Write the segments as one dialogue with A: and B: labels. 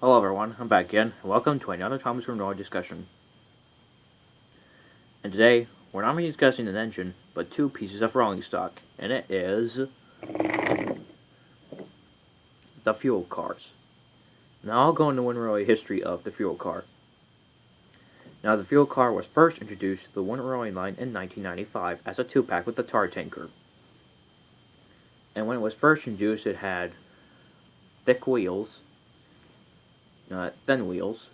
A: Hello everyone, I'm back again, and welcome to another Thomas Renault discussion. And today, we're not only discussing an engine, but two pieces of rolling stock, and it is the fuel cars. Now I'll go into the Winter history of the fuel car. Now the fuel car was first introduced to the Winter line in 1995 as a two-pack with the tar tanker. And when it was first introduced, it had thick wheels, thin wheels,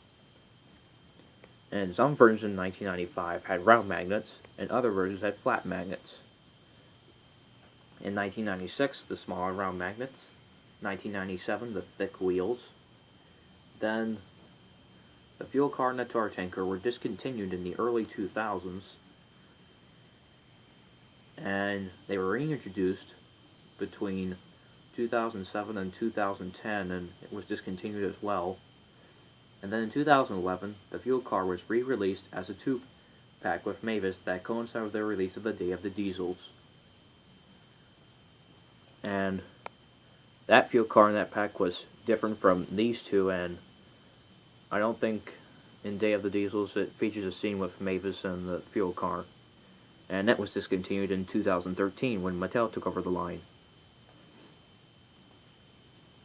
A: and some versions in 1995 had round magnets, and other versions had flat magnets. In 1996, the smaller round magnets. 1997, the thick wheels. Then, the fuel car and the tar tanker were discontinued in the early 2000s, and they were reintroduced between 2007 and 2010, and it was discontinued as well. And then in 2011, the fuel car was re-released as a two-pack with Mavis that coincided with the release of the Day of the Diesels. And that fuel car in that pack was different from these two, and I don't think in Day of the Diesels it features a scene with Mavis and the fuel car. And that was discontinued in 2013 when Mattel took over the line.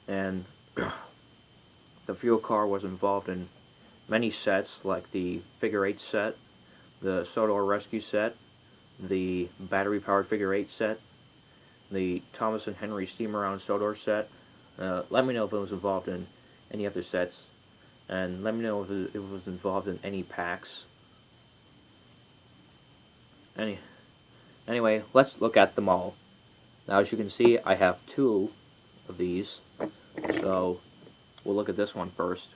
A: And the fuel car was involved in many sets, like the Figure 8 set, the Sodor Rescue set, the battery-powered Figure 8 set, the Thomas and Henry steam-around Sodor set. Let me know if it was involved in any other sets, and let me know if it was involved in any packs. Anyway, let's look at them all. Now, as you can see, I have two of these, so we'll look at this one first.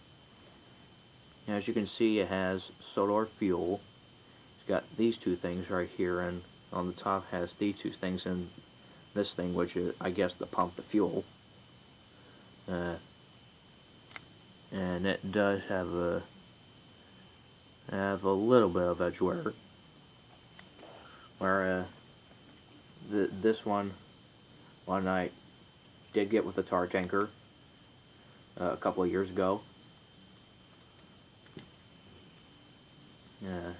A: And as you can see, it has Sodor fuel. It's got these two things right here, and on the top has these two things, and this thing, which is, I guess, to pump the fuel. And it does have a little bit of edge wear. Where this one I did get with the tar tanker a couple of years ago. And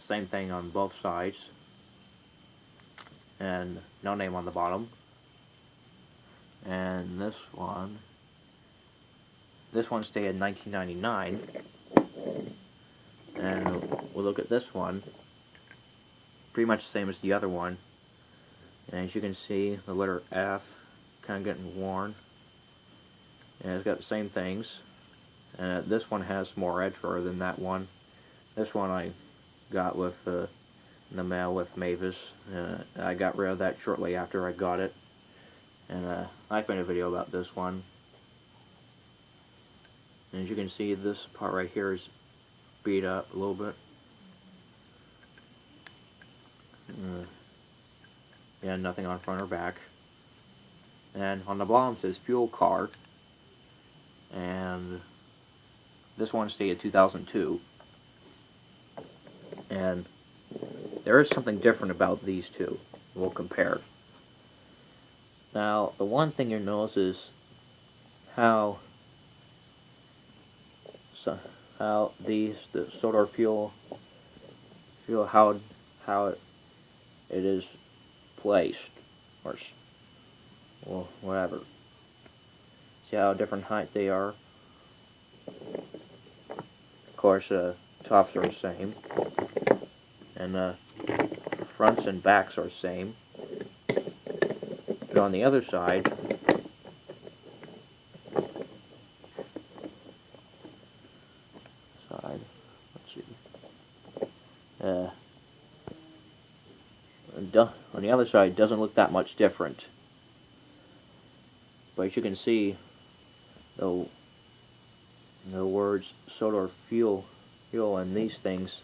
A: same thing on both sides. And no name on the bottom. And this one stayed in 1999. And we'll look at this one. Pretty much the same as the other one. And as you can see, the letter F kind of getting worn. And it's got the same things. This one has more edge wear than that one. This one I got with in the mail with Mavis. I got rid of that shortly after I got it. And I made a video about this one. And as you can see, this part right here is beat up a little bit. Yeah, nothing on front or back. And on the bottom it says fuel car. And this one stayed at 2002. And there is something different about these two. We'll compare. Now, the one thing you'll notice is how the Sodor fuel how it is placed, or well, whatever. See how different height they are? Of course, tops are the same, and fronts and backs are the same. But on the other side, let's see. On the other side, it doesn't look that much different. But as you can see, the words Sodor fuel and these things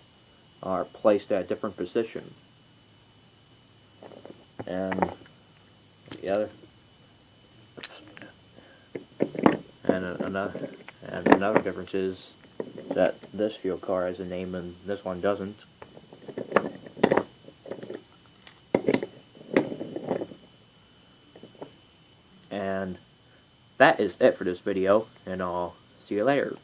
A: are placed at a different position. And the other, and another difference is that this fuel car has a name and this one doesn't. And that is it for this video, and I'll see you later.